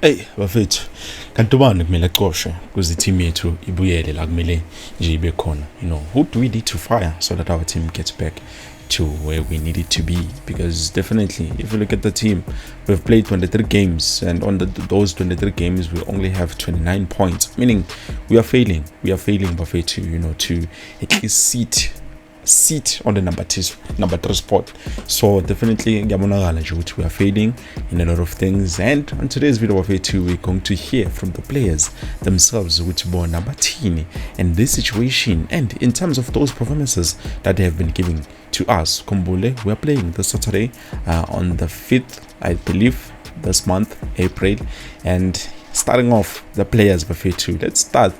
Hey bafethu kanti ubani kumele aqoshwe kuze team yethu ibuyele la kumele nje ibe khona. Who do we need to fire so that our team gets back to where we need it to be? Because definitely if you look at the team, we've played 23 games, and on those 23 games we only have 29 points, meaning we are failing bafethu, to at least sit on the number 3 spot. So definitely we are failing in a lot of things, and on today's video we're going to hear from the players themselves which born number 10 and this situation, and in terms of those performances that they have been giving to us. Kumbule, we are playing this Saturday on the 5th, I believe, this month, April, and starting off the players bafethu. Let's start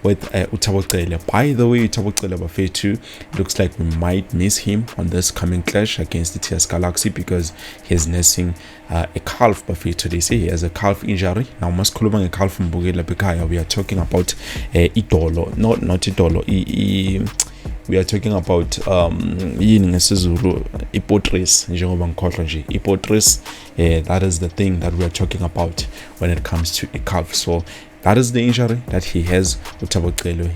with Utaboqele. By the way, Utaboqele bafethu, looks like we might miss him on this coming clash against the TS Galaxy because he's nursing a calf bafethu. They say he has a calf injury. Now must call a calf from Bugela Bikaya. We are talking about Idolo, not Idolo. We are talking about yini ngesizulu ipotris njengoba ngikhohlwa nje ipotris. That is the thing that we are talking about when it comes to a calf. So that is the injury that he has. Utaboqele,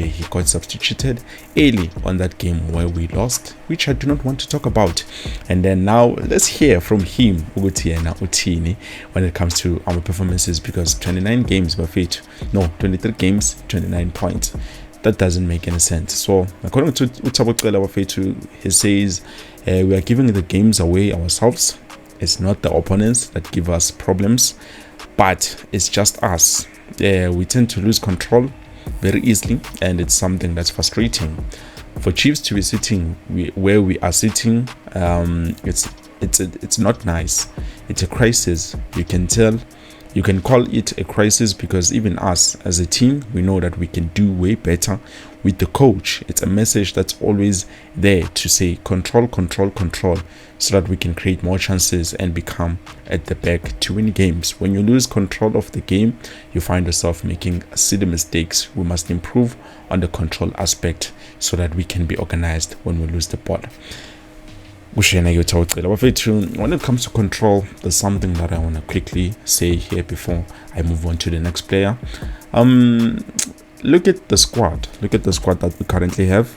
he got substituted early on that game where we lost, which I do not want to talk about. And then now let's hear from him ukuthi yena uthini when it comes to our performances, because 29 games bafethu, no, 23 games, 29 points. That doesn't make any sense. So according to Utaboqele bafethu, he says we are giving the games away ourselves. It's not the opponents that give us problems, but it's just us. We tend to lose control very easily, and it's something that's frustrating. For Chiefs to be sitting where we are sitting, it's not nice. It's a crisis. You can tell. You can call it a crisis because even us as a team, we know that we can do way better with the coach. It's a message that's always there to say control, so that we can create more chances and become at the back to win games. When you lose control of the game, you find yourself making silly mistakes. We must improve on the control aspect so that we can be organized when we lose the ball. When it comes to control, there's something that I want to quickly say here before I move on to the next player. Look at the squad that we currently have.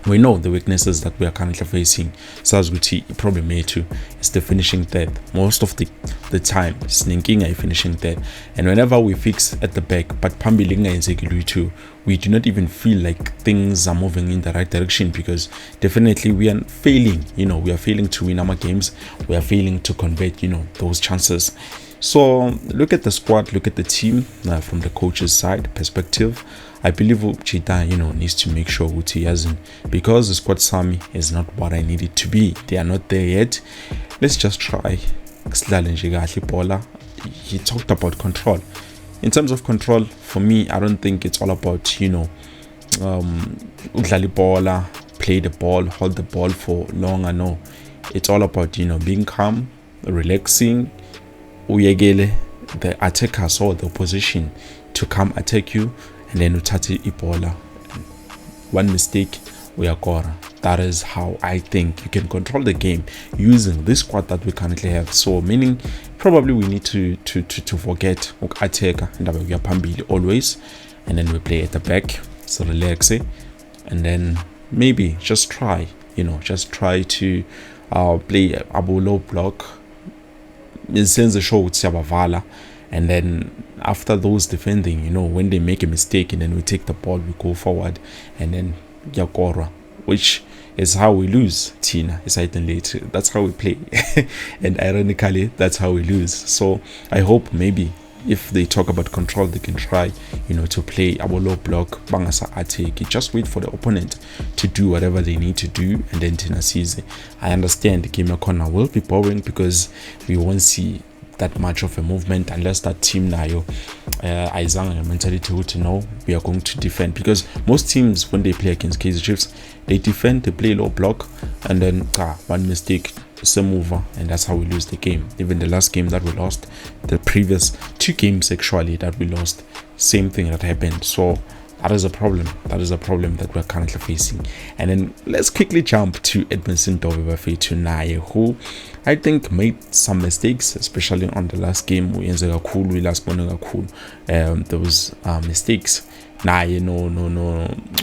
We know the weaknesses that we are currently facing. Sazuti problem too is the finishing third. Most of the time, sneaking a finishing third. And whenever we fix at the back, but Pambilinga and Zegulu too, we do not even feel like things are moving in the right direction, because definitely we are failing. We are failing to win our games. We are failing to convert, those chances. So look at the squad, look at the team from the coach's side perspective. I believe Chita, needs to make sure he hasn't, because the squad Sami is not what I need it to be. They are not there yet. Let's just try. He talked about control. In terms of control, for me, I don't think it's all about, play the ball, hold the ball for longer. No, it's all about, being calm, relaxing, uyegele the attackers or the opposition to come attack you, and then uthathe ibola. One mistake, we are gone. That is how I think you can control the game using this squad that we currently have. So meaning probably we need to forget attacker and always, and then we play at the back, so relax it, and then maybe just try to play a low block, sense the show with Sabavala, and then after those defending, when they make a mistake and then we take the ball, we go forward, and then Yakora, which is how we lose. Tina is later. That's how we play. And ironically, that's how we lose. So I hope maybe if they talk about control, they can try, to play a low block, bangasa attack. Just wait for the opponent to do whatever they need to do, and then Tina sees it. I understand the game corner will be boring because we won't see that much of a movement unless that team nayo aizanga mentality to know we are going to defend, because most teams when they play against Kaizer Chiefs, they defend, they play low block, and then one mistake, same over, and that's how we lose the game. Even the last game that we lost, the previous 2 games actually that we lost, same thing that happened. So That is a problem. That is a problem that we're currently facing. And then let's quickly jump to Edmilson Dove to Naye, who I think made some mistakes, especially on the last game. There was mistakes. Naye, no.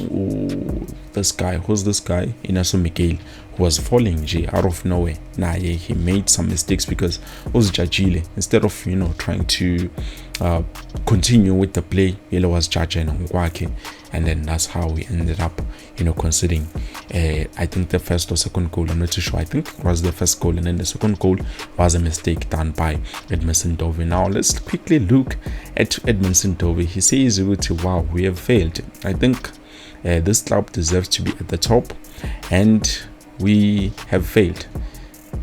Ooh, this guy, who's this guy? Inaso Miguel, who was falling out of nowhere. Naye, he made some mistakes because was Jajile. Instead of trying to continue with the play, he was judging on Ngwake, and then that's how we ended up conceding I think the first or second goal. I'm not too sure. I think it was the first goal, and then the second goal was a mistake done by Edmilson Dove. Now let's quickly look at Edmilson Dove. He says, wow, we have failed. I think this club deserves to be at the top, and we have failed.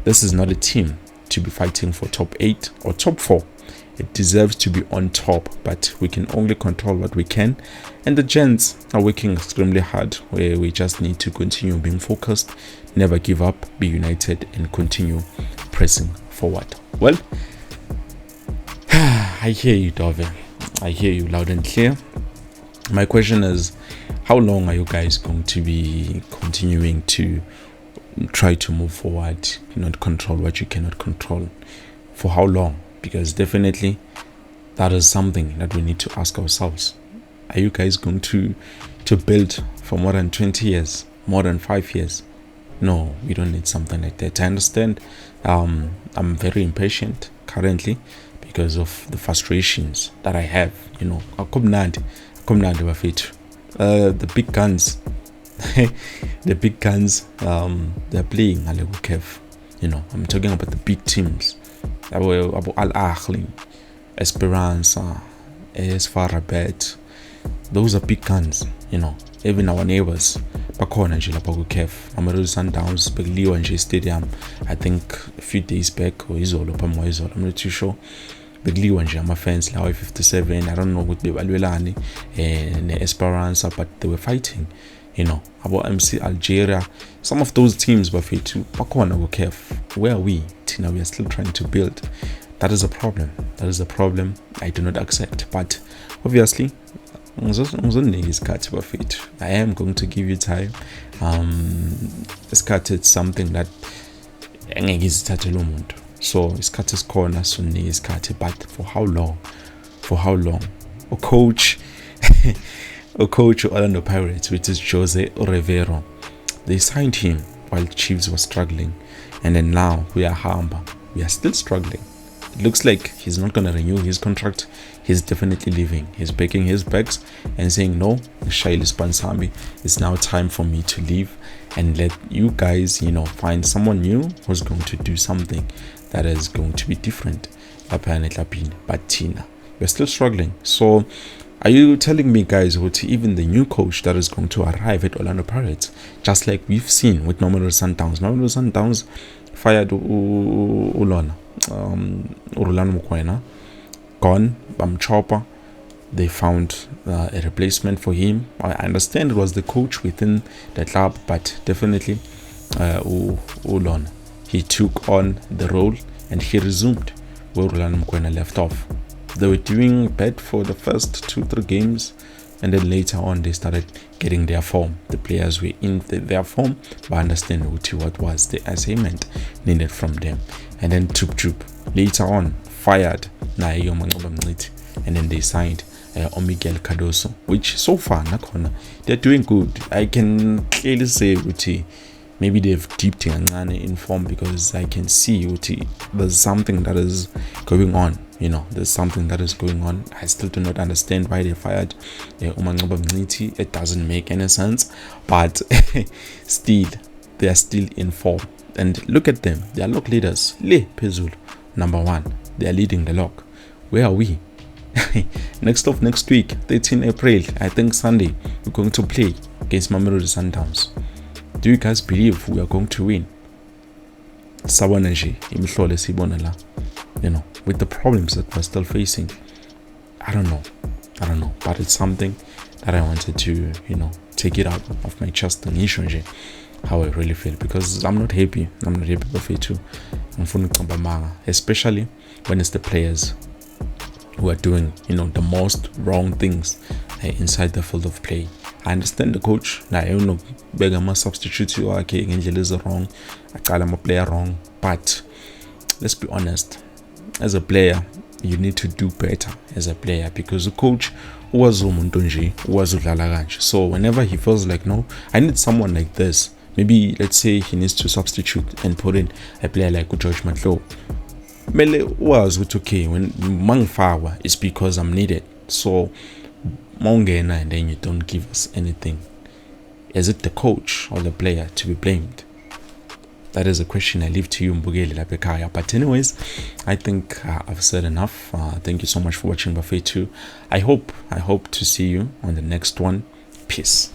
This is not a team to be fighting for top 8 or top 4. It deserves to be on top, but we can only control what we can, and the gents are working extremely hard. Where we just need to continue being focused, never give up, be united, and continue pressing forward. Well, I hear you, Dove. I hear you loud and clear. My question is, how long are you guys going to be continuing to try to move forward, not control what you cannot control? For how long? Because definitely that is something that we need to ask ourselves. Are you guys going to build for more than 20 years, more than 5 years? No, we don't need something like that. I understand. I'm very impatient currently because of the frustrations that I have. The big guns, the big guns, they're playing a little careful. I'm talking about the big teams. Abu Al Ahly, Esperanza, AS Farabet. Those are big guns, even our neighbors. Bakhona nje lapha ku CAF, Mamelodi Sundowns bekliwa nje stadium, I think a few days back, or izolo phambi izolo, I'm not too sure. Bekliwa nje ama-fans lawa 57, I don't know ukuthi bebalwelani ne-Esperanza, but they were fighting. About MC Algeria, some of those teams bafethu bakhona ku CAF. Where are we? Tina, we are still trying to build. That is a problem. That is a problem I do not accept. But obviously, I am going to give you time. Isikhathi, it's something that engeke izithathele umuntu. So isikhathi isikhona sunike isikhathi, but for how long? For how long? A coach Orlando Pirates, which is Jose Rivero, they signed him while Chiefs were struggling, and then now we are still struggling. It looks like he's not going to renew his contract. He's definitely leaving. He's packing his bags and saying, no, Shaili Spansambi, it's now time for me to leave and let you guys find someone new who's going to do something that is going to be different. But Tina, we're still struggling. So are you telling me, guys, what even the new coach that is going to arrive at Orlando Pirates, just like we've seen with Mamelodi Sundowns fired Orlando Mokoena, gone, Chopper, they found a replacement for him. I understand it was the coach within the club, but definitely Orlando, he took on the role and he resumed where Orlando Mokoena left off. They were doing bad for the first 2-3 games, and then later on they started getting their form. The players were in their form, but understand what was the assignment needed from them. And then Tup later on fired Nayo Mangoba, and then they signed Miguel Cardoso, which so far they're doing good. I can clearly say maybe they've dipped in form, because I can see there's something that is going on. There's something that is going on. I still do not understand why they fired It doesn't make any sense, but still, they are still in form. And look at them, they are lock leaders. Le Pezul, number 1, they are leading the lock. Where are we? Next week, 13 April, I think Sunday, we're going to play against Mamelodi Sundowns. Do you guys believe we are going to win? With the problems that we're still facing, I don't know, but it's something that I wanted to take it out of my chest and how I really feel, because I'm not happy with it too, especially when it's the players who are doing the most wrong things inside the field of play. I understand the coach. I don't know, beg a substitute you okay, is wrong. I call him a player wrong. But let's be honest, as a player, you need to do better as a player, because the coach was so whenever he feels like, no, I need someone like this, maybe let's say he needs to substitute and put in a player like George Matlo. Mele was okay when Mangfawa is because I'm needed. So Mongena, and then you don't give us anything. Is it the coach or the player to be blamed? That is a question I leave to you, Mbugeli Lapekaya. But anyways, I think I've said enough. Thank you so much for watching Buffet 2. I hope to see you on the next one. Peace.